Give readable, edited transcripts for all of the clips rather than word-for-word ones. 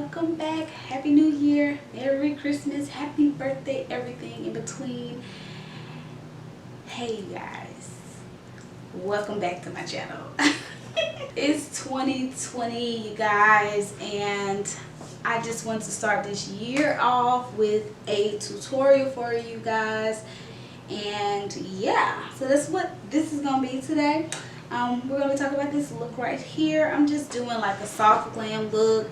welcome back. Happy New Year, Merry Christmas, Happy Birthday, everything in between. Hey you guys, welcome back to my channel. It's 2020, you guys, and I just want to start this year off with a tutorial for you guys. And yeah, so that's what this is gonna be today. We're gonna be talking about this look right here. I'm just doing like a soft glam look.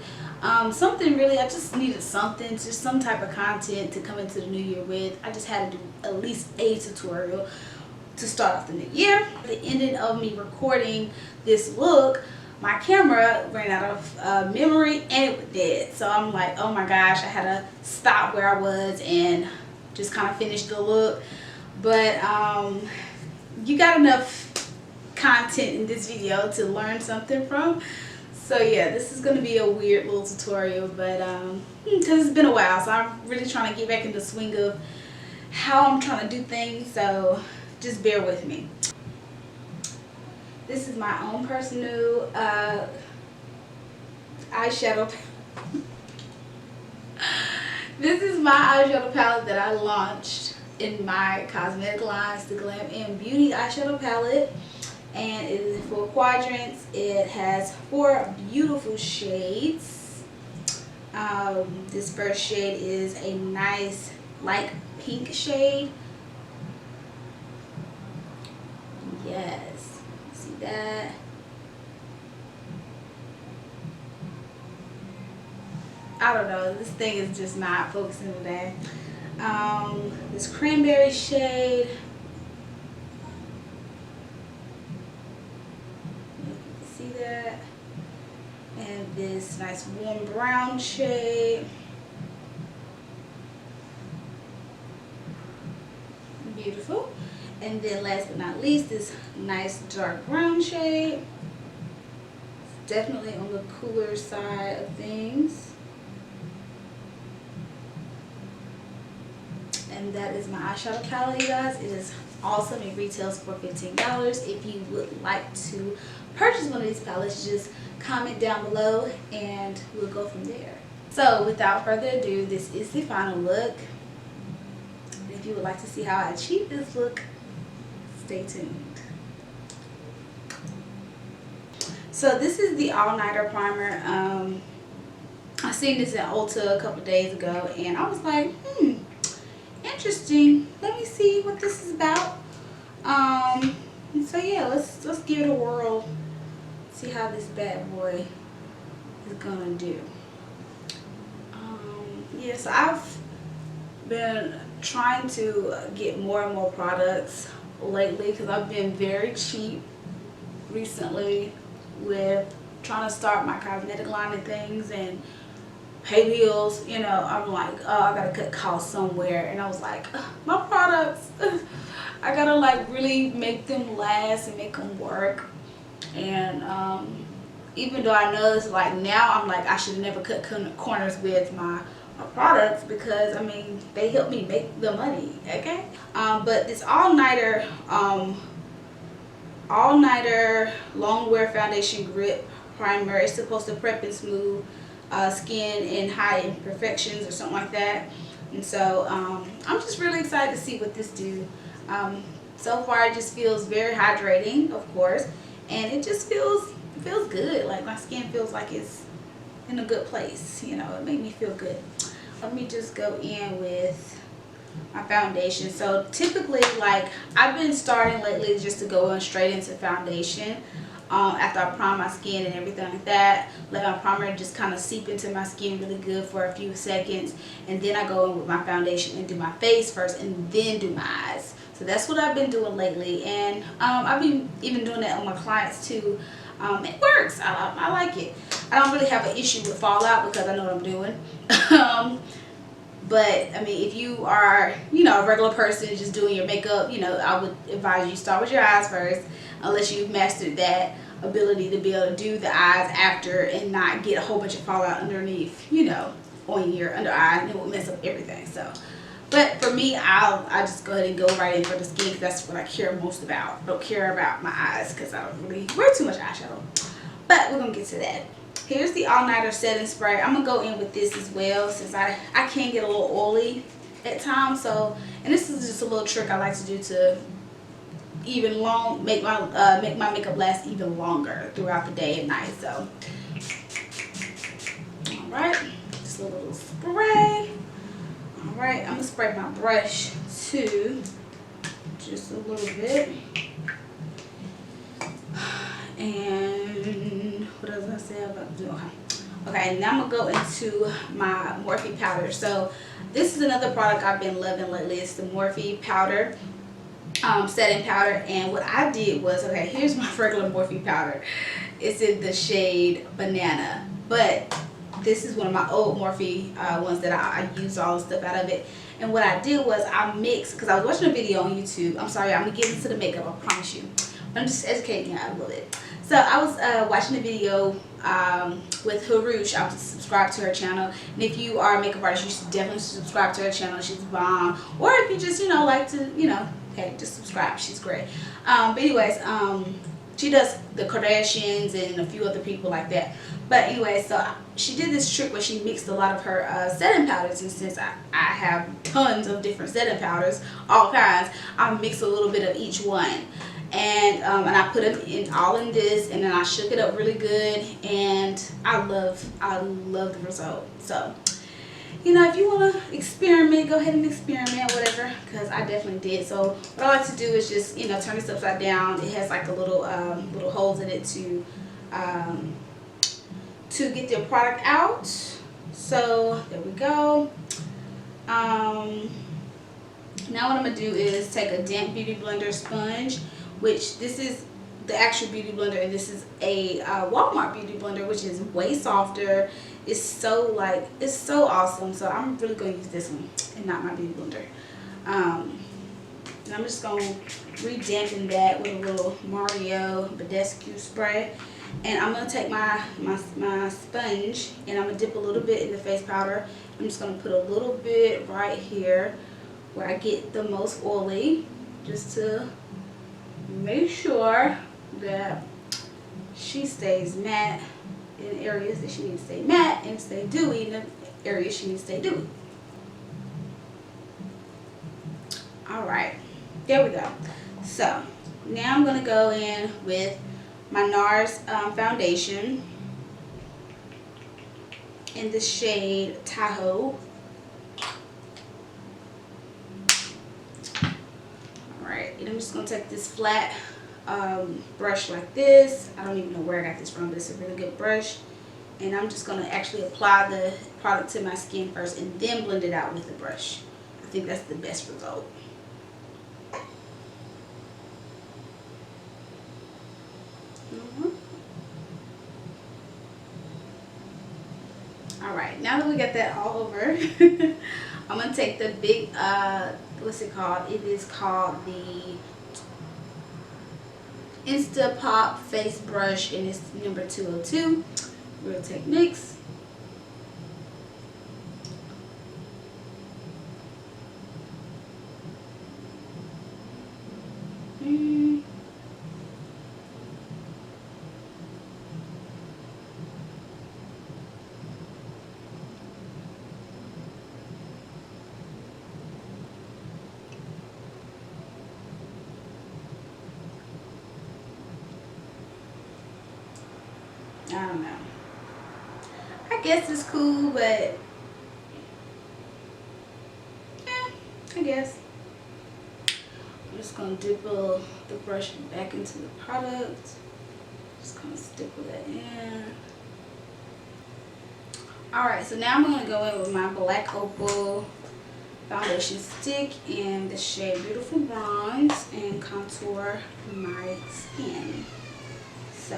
Something really, I just needed something, just some type of content to come into the new year with. I just had to do at least a tutorial to start off the new year. At the ending of me recording this look, my camera ran out of memory and it was dead. So I'm like, oh my gosh, I had to stop where I was and just kind of finish the look. But you got enough content in this video to learn something from. So yeah, this is going to be a weird little tutorial, but because it's been a while, so I'm really trying to get back in the swing of how I'm trying to do things, so just bear with me. This is my own personal eyeshadow. This is my eyeshadow palette that I launched in my cosmetic lines, the Glam and Beauty eyeshadow palette, and it is in 4 quadrants. It has 4 beautiful shades. This first shade is a nice light pink shade. Yes, see that? I don't know, this thing is just not focusing today. This cranberry shade, you can see that, and this nice warm brown shade, beautiful. And then last but not least, this nice dark brown shade. It's definitely on the cooler side of things. And that is my eyeshadow palette, you guys. It is awesome. It retails for $15. If you would like to purchase one of these palettes, just comment down below and we'll go from there. So without further ado, this is the final look. And if you would like to see how I achieve this look, stay tuned. So this is the all-nighter primer. I seen this at Ulta a couple days ago and I was like, interesting, let me see what this is about. So yeah, let's give it a whirl, see how this bad boy is gonna do. Yeah, so I've been trying to get more and more products lately because I've been very cheap recently with trying to start my cosmetic line and things and pay bills. You know, I'm like, oh, I gotta cut costs somewhere, and I was like, my products, I gotta like really make them last and make them work. And even though I know it's like now, I'm like, I should never cut corners with my products because I mean they help me make the money, okay? But this all-nighter long wear foundation grip primer is supposed to prep and smooth skin and hide imperfections or something like that. And so I'm just really excited to see what this do. So far it just feels very hydrating, of course, and it just feels good. Like my skin feels like it's in a good place, you know. It made me feel good. Let me just go in with my foundation. So typically, like, I've been starting lately just to go in straight into foundation. After I prime my skin and everything like that, let my primer just kind of seep into my skin really good for a few seconds, and then I go in with my foundation and do my face first and then do my eyes. So that's what I've been doing lately, and I've been even doing that on my clients too. It works. I like it. I don't really have an issue with fallout because I know what I'm doing. But I mean, if you are, you know, a regular person just doing your makeup, you know, I would advise you start with your eyes first, unless you've mastered that ability to be able to do the eyes after and not get a whole bunch of fallout underneath, you know, on your under eye, and it will mess up everything. So, but for me, I just go ahead and go right in for the skin because that's what I care most about. I don't care about my eyes because I don't really wear too much eyeshadow. But we're gonna get to that. here's the All Nighter setting spray. I'm gonna go in with this as well, since I can get a little oily at times. So, and this is just a little trick I like to do to even make my makeup last even longer throughout the day and night. So, all right, just a little spray. All right, I'm gonna spray my brush too, just a little bit. And what else I say about to do? Okay, now I'm gonna go into my Morphe powder. So this is another product I've been loving lately. It's the Morphe powder, setting powder. And what I did was, okay, here's my regular Morphe powder. It's in the shade Banana, but this is one of my old Morphe ones that I used all the stuff out of it. And what I did was I mixed, because I was watching a video on YouTube. I'm sorry, I'm gonna get into the makeup, I promise you. But I'm just educating you a little bit. So I was watching a video with Harush. I was subscribed to her channel. And if you are a makeup artist, you should definitely subscribe to her channel. She's bomb. Or if you just, like to, hey, just subscribe. She's great. But anyways, she does the Kardashians and a few other people like that. But anyway, so she did this trick where she mixed a lot of her setting powders. And since I have tons of different setting powders, all kinds, I mixed a little bit of each one. And I put them all in this, and then I shook it up really good, and I love the result. So, if you want to experiment, go ahead and experiment, whatever, because I definitely did. So what I like to do is just turn this upside down. It has like a little little holes in it to get the product out. So there we go. Now what I'm gonna do is take a damp beauty blender sponge, which this is the actual beauty blender, and this is a Walmart beauty blender, which is way softer. It's so awesome. So I'm really going to use this one and not my beauty blender. And I'm just going to re-dampen that with a little Mario Badescu spray. And I'm going to take my sponge, and I'm going to dip a little bit in the face powder. I'm just going to put a little bit right here where I get the most oily, just to make sure that she stays matte in areas that she needs to stay matte, and stay dewy in the areas she needs to stay dewy. Alright, there we go. So now I'm going to go in with my NARS foundation in the shade Tahoe. Alright, and I'm just going to take this flat brush like this. I don't even know where I got this from, but it's a really good brush. And I'm just going to actually apply the product to my skin first and then blend it out with the brush. I think that's the best result. Alright, now that we got that all over, I'm going to take the big, what's it called? It is called the Instapop face brush, and it's number 202, Real Techniques. I don't know. I guess it's cool, but yeah, I guess. I'm just going to dip the brush back into the product. Just going to stipple that in. Alright, so now I'm going to go in with my Black Opal foundation stick in the shade Beautiful Bronze and contour my skin. So,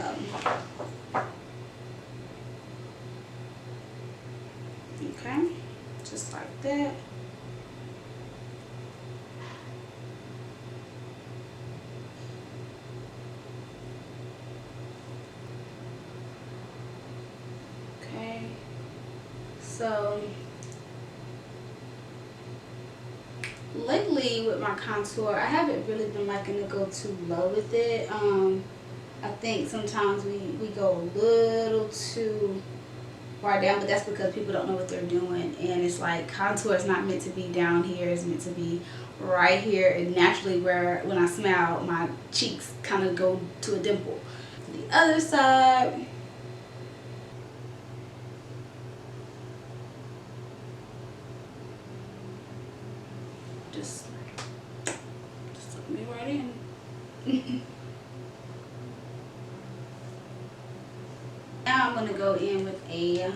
okay, just like that. Okay, so lately with my contour, I haven't really been liking to go too low with it. I think sometimes we go a little too far down, but that's because people don't know what they're doing. And it's like contour is not meant to be down here, it's meant to be right here, and naturally where when I smile my cheeks kind of go to a dimple. The other side, just look me right in. Now I'm going to go in with a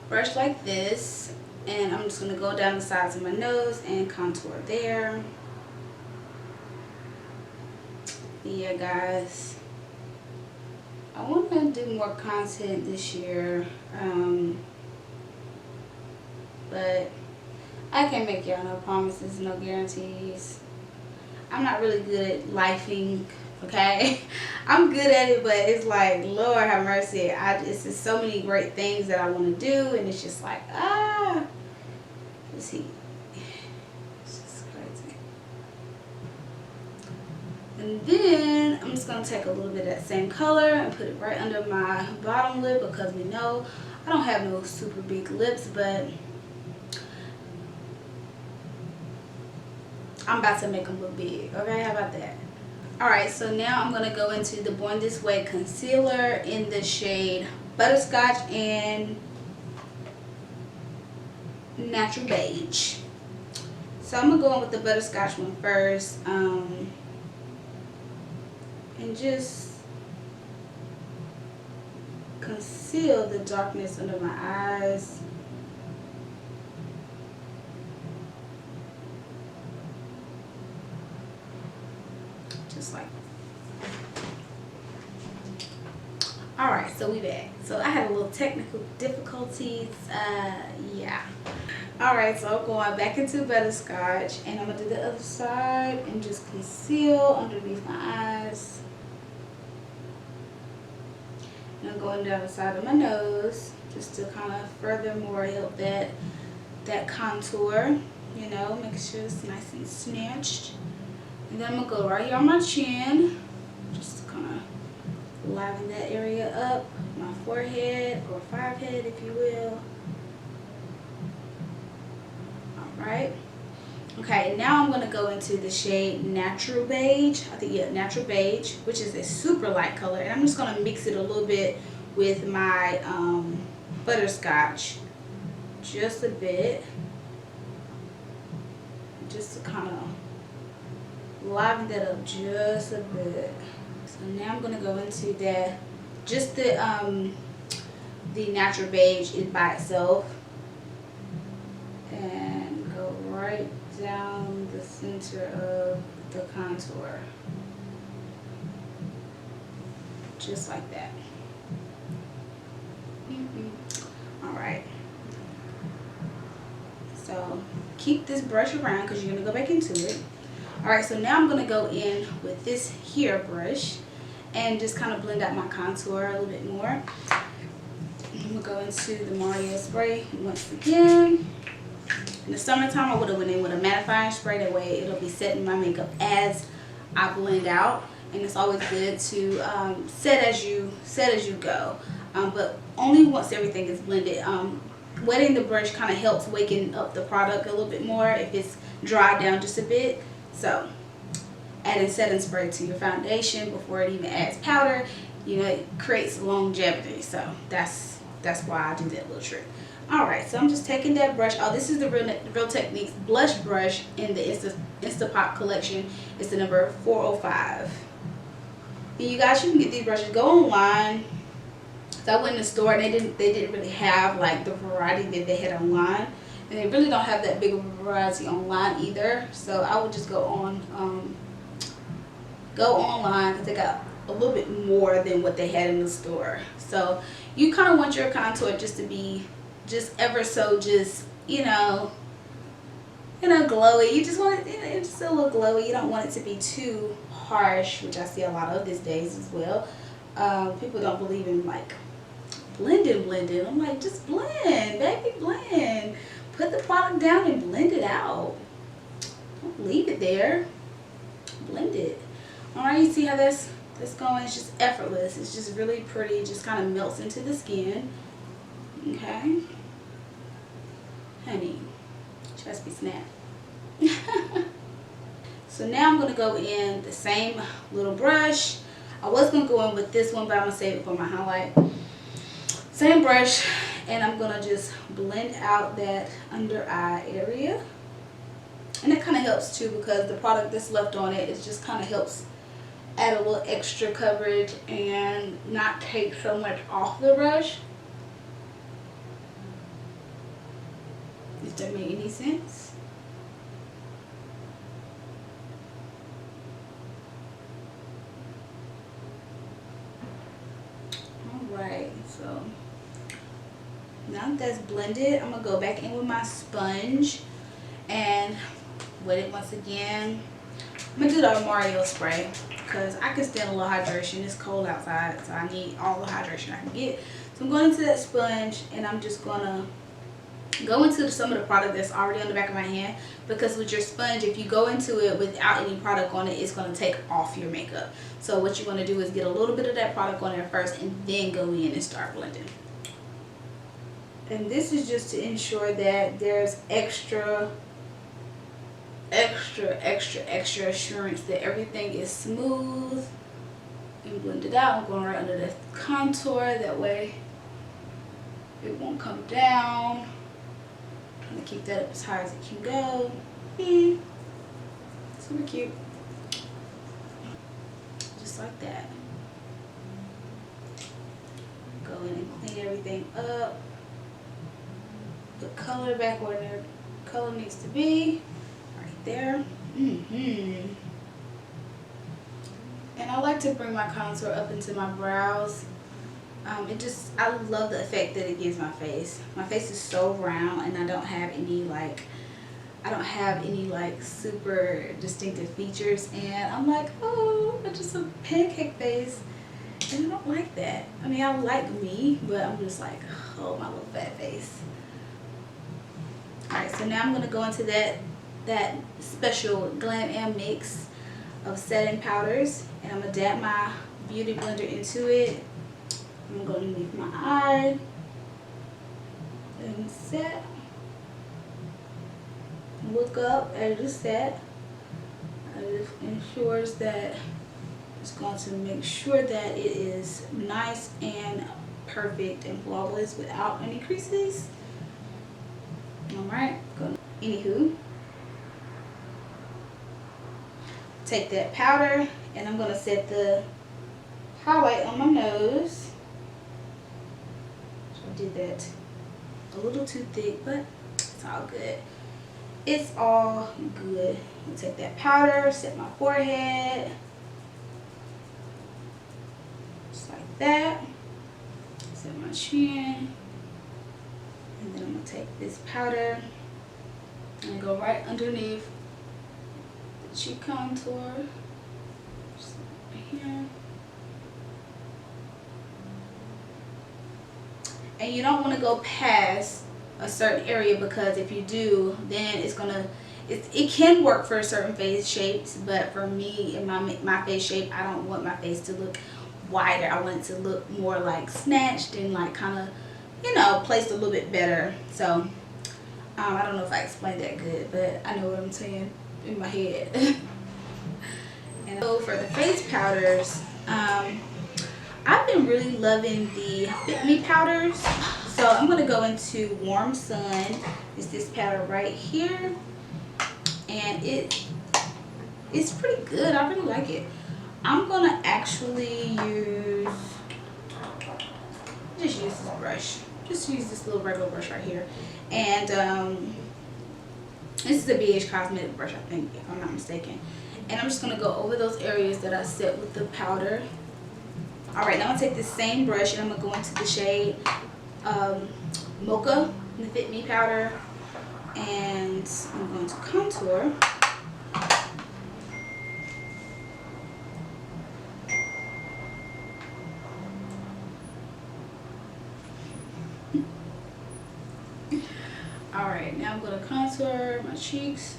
brush like this, and I'm just going to go down the sides of my nose and contour there. Yeah, guys, I want to do more content this year, but I can't make y'all no promises, no guarantees. I'm not really good at lifing, okay? I'm good at it, but it's like, Lord have mercy. It's just so many great things that I want to do, and it's just like, let's see. It's just crazy. And then I'm just going to take a little bit of that same color and put it right under my bottom lip, because we know I don't have no super big lips, but I'm about to make them look big. Okay, how about that? Alright, so now I'm going to go into the Born This Way concealer in the shade Butterscotch and Natural Beige. So I'm going to go in with the Butterscotch one first, and just conceal the darkness under my eyes. Just like. Alright, so we back. So I had a little technical difficulties. Yeah. Alright, so I'm going back into Butterscotch, and I'm going to do the other side and just conceal underneath my eyes. And I'm going down the side of my nose just to kind of furthermore help that contour, you know, make sure it's nice and snatched. And then I'm going to go right here on my chin, just to kind of liven that area up, my forehead or forehead if you will. Alright. Okay, now I'm going to go into the shade Natural Beige. I think, yeah, Natural Beige, which is a super light color. And I'm just going to mix it a little bit with my Butterscotch. Just a bit. Just to kind of liven that up just a bit. So now I'm going to go into that, just the Natural Beige by itself, and go right down the center of the contour, just like that. Alright, so keep this brush around because you're going to go back into it. Alright, so now I'm going to go in with this here brush and just kind of blend out my contour a little bit more. I'm going to go into the Mario spray once again. In the summertime, I would have went in with a mattifying spray. That way it'll be setting my makeup as I blend out. And it's always good to set as you go. But only once everything is blended. Wetting the brush kind of helps waken up the product a little bit more if it's dried down just a bit. So adding setting spray to your foundation before it even adds powder, you know, it creates longevity. So that's why I do that little trick. Alright, so I'm just taking that brush. Oh, this is the Real Techniques blush brush in the Instapot collection. It's the number 405. And you guys, you can get these brushes. Go online. So I went in the store and they didn't really have like the variety that they had online. And they really don't have that big of a variety online either. So I would just go online because they got a little bit more than what they had in the store. So you kind of want your contour just to be just ever so just, you know, glowy. You just want it, it's just a little glowy. You don't want it to be too harsh, which I see a lot of these days as well. People don't believe in like blending. I'm like, just blend, baby, blend. Put the product down and blend it out. Don't leave it there. Blend it. Alright, you see how that's This going is just effortless. It's just really pretty. It just kind of melts into the skin. Okay. Honey, just be snapped. So now I'm going to go in the same little brush. I was going to go in with this one, but I'm going to save it for my highlight. Same brush, and I'm going to just blend out that under eye area. And it kind of helps too, because the product that's left on it, it just kind of helps add a little extra coverage and not take so much off the brush. Does that make any sense? Alright, so now that that's blended, I'm going to go back in with my sponge and wet it once again. I'm going to do the Mario spray because I can stand a little hydration. It's cold outside, so I need all the hydration I can get. So I'm going into that sponge, and I'm just going to go into some of the product that's already on the back of my hand, because with your sponge, if you go into it without any product on it, it's going to take off your makeup. So what you want to do is get a little bit of that product on there first and then go in and start blending. And this is just to ensure that there's extra assurance that everything is smooth and blended out. I'm going right under the contour, that way it won't come down. I'm going to keep that up as high as it can go. Super cute. Just like that. Go in and clean everything up. Put color back where the color needs to be. Right there. And I like to bring my contour up into my brows. I love the effect that it gives my face. My face is so round, and I don't have any like super distinctive features, and I'm like, oh, it's just a pancake face, and I don't like that. I mean, I like me, but I'm just like, oh, my little fat face. Alright, so now I'm going to go into that special Glam mix of setting powders, and I'm going to dab my beauty blender into it. I'm going to leave my eye and set. Look up as you set. It ensures that it's going to make sure that it is nice and perfect and flawless without any creases. Alright, anywho, take that powder, and I'm going to set the highlight on my nose. I did that a little too thick, but it's all good. It's all good. I'm take that powder, set my forehead, just like that. Set my chin, and then I'm gonna take this powder and go right underneath the cheek contour, just right here. And you don't want to go past a certain area, because if you do, then it can work for certain face shapes, but for me and my face shape, I don't want my face to look wider. I want it to look more like snatched and like kind of, you know, placed a little bit better. So I don't know if I explained that good, but I know what I'm saying in my head. And so for the face powders, I've been really loving the Fit Me powders. So I'm going to go into Warm Sun. It's this powder right here. And it's pretty good. I really like it. I'm going to actually just use this brush. Just use this little regular brush right here. And this is a BH Cosmetic brush, I think, if I'm not mistaken. And I'm just going to go over those areas that I set with the powder. Alright, now I'm going to take this same brush, and I'm going to go into the shade Mocha, the Fit Me powder, and I'm going to contour. Alright, now I'm going to contour my cheeks.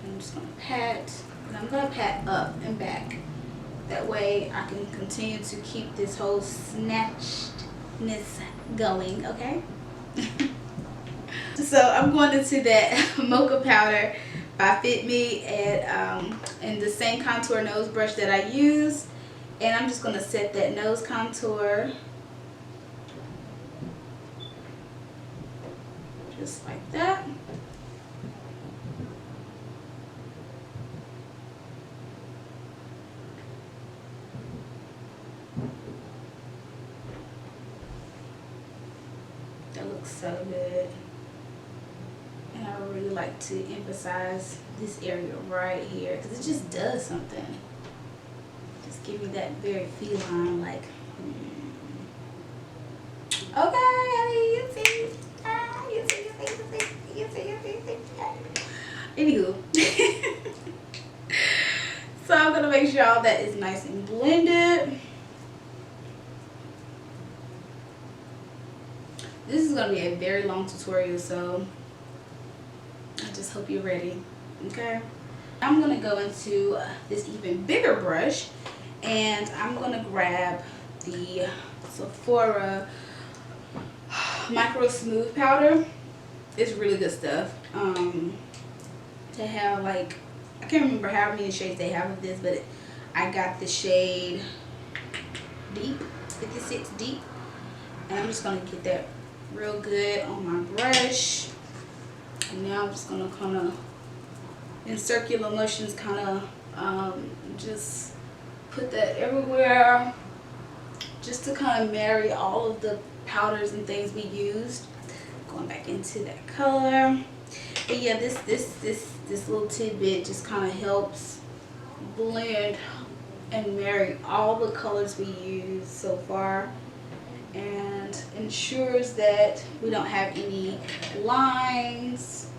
I'm just going to pat, and I'm going to pat up and back. That way I can continue to keep this whole snatchedness going, okay? So I'm going into that mocha powder by Fit Me and the same contour nose brush that I use, and I'm just going to set that nose contour just like that. That looks so good. And I really like to emphasize this area right here because it just does something. Just give me that very feline, like, okay, honey, you see. Anywho, so I'm gonna make sure all that is nice and blended. This is gonna be a very long tutorial, so I just hope you're ready. Okay, I'm gonna go into this even bigger brush, and I'm gonna grab the Sephora Micro Smooth Powder. It's really good stuff. To have, like, I can't remember how many shades they have of this, but I got the shade Deep, 56 Deep, and I'm just gonna get that real good on my brush. And now I'm just gonna kind of, in circular motions, kind of just put that everywhere, just to kind of marry all of the powders and things we used. Going back into that color. But yeah, this little tidbit just kind of helps blend and marry all the colors we used so far, and ensures that we don't have any lines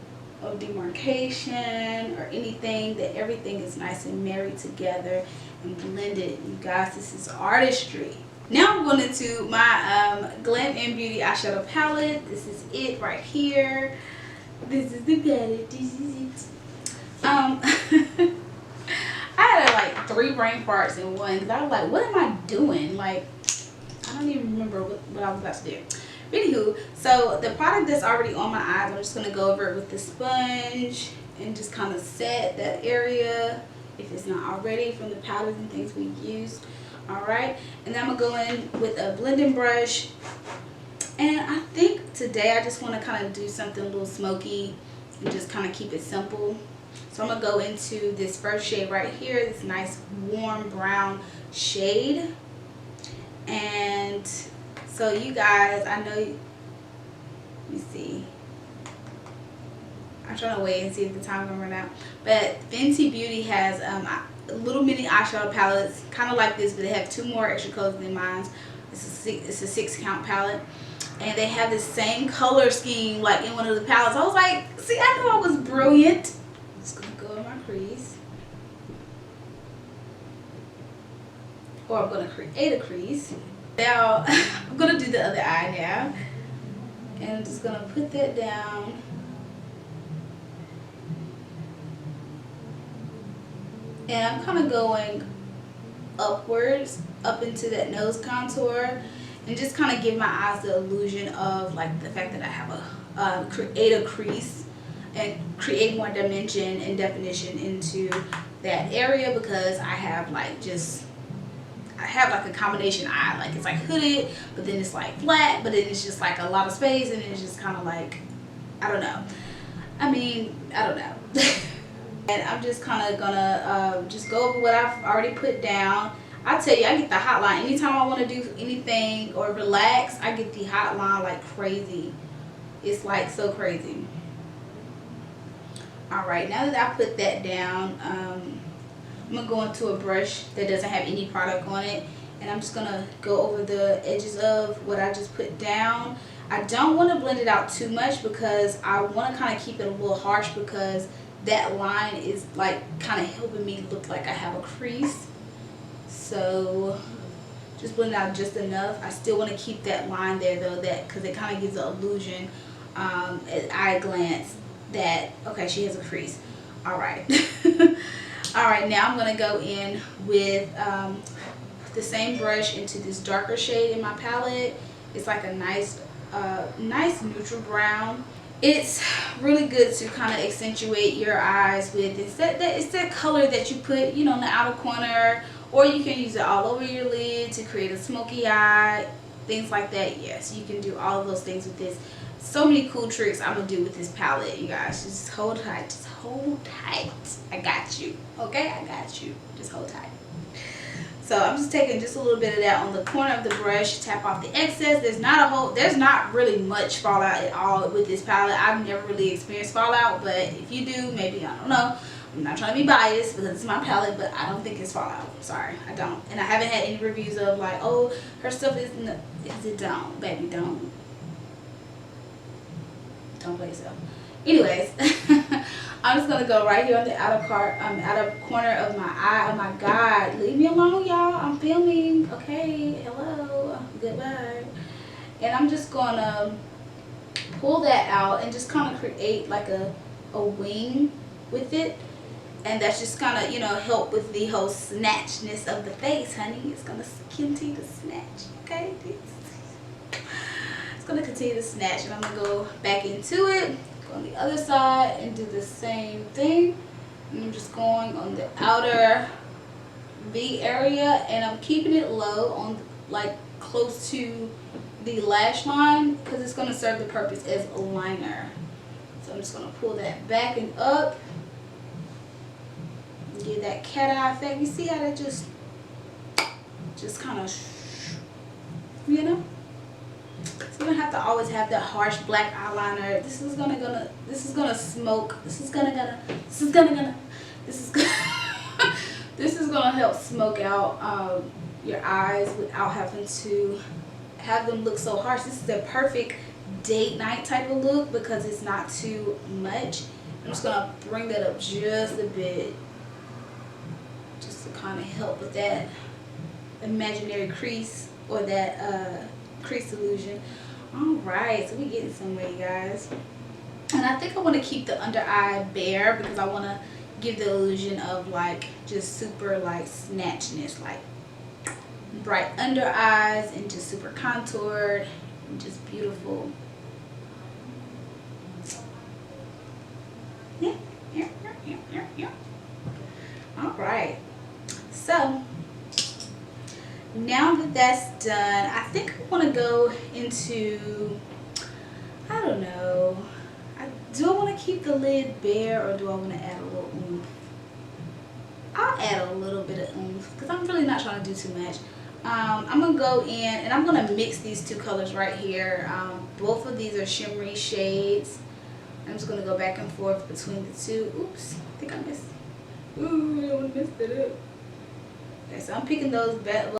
of demarcation or anything, that everything is nice and married together and blended. You guys, this is artistry. Now I'm going into my Glam Beauty eyeshadow palette. This is it right here. This is the palette. This is it. I had like 3 brain farts in one, because I was like, what am I doing? Like, I don't even remember what I was about to do. Anywho, so the product that's already on my eyes, I'm just going to go over it with the sponge and just kind of set that area if it's not already from the powders and things we used. Alright, and then I'm going to go in with a blending brush, and I think today I just want to kind of do something a little smoky and just kind of keep it simple. So I'm going to go into this first shade right here, this nice warm brown shade. And so you guys, I know, let me see, I'm trying to wait and see if the time will run out, but Fenty Beauty has little mini eyeshadow palettes kind of like this, but they have 2 more extra colors than mine. It's a 6 count palette, and they have the same color scheme like in one of the palettes. I was like, see, I knew I was brilliant. I'm just gonna go in my crease, or I'm gonna create a crease. Now I'm gonna do the other eye now, and I'm just gonna put that down. And I'm kind of going upwards, up into that nose contour, and just kind of give my eyes the illusion of like the fact that I have a create a crease and create more dimension and definition into that area, because I have like a combination eye, like it's like hooded, but then it's like flat, but then it's just like a lot of space, and it's just kind of like, I don't know. I mean, I don't know. And I'm just kind of gonna just go over what I've already put down. I tell you, I get the hotline anytime I want to do anything or relax. I get the hotline like crazy. It's like so crazy. All right, now that I put that down, I'm gonna go into a brush that doesn't have any product on it, and I'm just gonna go over the edges of what I just put down. I don't want to blend it out too much because I want to kind of keep it a little harsh, because that line is like kind of helping me look like I have a crease. So just blend out just enough. I still want to keep that line there though, that because it kind of gives the illusion at eye glance that, okay, she has a crease. All right. Alright, now I'm going to go in with the same brush into this darker shade in my palette. It's like a nice neutral brown. It's really good to kind of accentuate your eyes with. It's that color that you put, you know, in the outer corner, or you can use it all over your lid to create a smoky eye, things like that. Yes, you can do all of those things with this. So many cool tricks I'm gonna do with this palette, you guys. Just hold tight. Just hold tight. I got you. Okay, I got you. Just hold tight. So I'm just taking just a little bit of that on the corner of the brush, tap off the excess. There's not really much fallout at all with this palette. I've never really experienced fallout, but if you do, maybe, I don't know. I'm not trying to be biased because it's my palette, but I don't think it's fallout. Sorry, I don't. And I haven't had any reviews of like, oh, her stuff is it don't, baby, don't play yourself. Anyways, I'm just gonna go right here on the outer corner of my eye. Oh my God, leave me alone, y'all. I'm filming. Okay, hello, goodbye. And I'm just gonna pull that out and just kind of create like a wing with it, and that's just kind of, you know, help with the whole snatchness of the face, honey. It's gonna continue to snatch. Okay, it's gonna continue to snatch, and I'm gonna go back into it. On the other side and do the same thing. And I'm just going on the outer V area, and I'm keeping it low on like close to the lash line because it's going to serve the purpose as a liner. So I'm just going to pull that back and up and get that cat eye effect. You see how that just kind of, you know? So you don't have to always have that harsh black eyeliner. This is gonna smoke. This is gonna help smoke out your eyes without having to have them look so harsh. This is the perfect date night type of look because it's not too much. I'm just gonna bring that up just a bit, just to kind of help with that imaginary crease or that crease illusion. Alright, so we're getting somewhere, you guys. And I think I want to keep the under eye bare because I want to give the illusion of like just super like snatchness, like bright under eyes and just super contoured and just beautiful. Yeah. Alright, so now that that's done, I think I want to go into, I don't know, do I want to keep the lid bare or do I want to add a little oomph? I'll add a little bit of oomph because I'm really not trying to do too much. I'm going to go in and I'm going to mix these two colors right here. Both of these are shimmery shades. I'm just going to go back and forth between the two. Oops, I think I missed. Ooh, I almost messed it up. Okay, so I'm picking those back.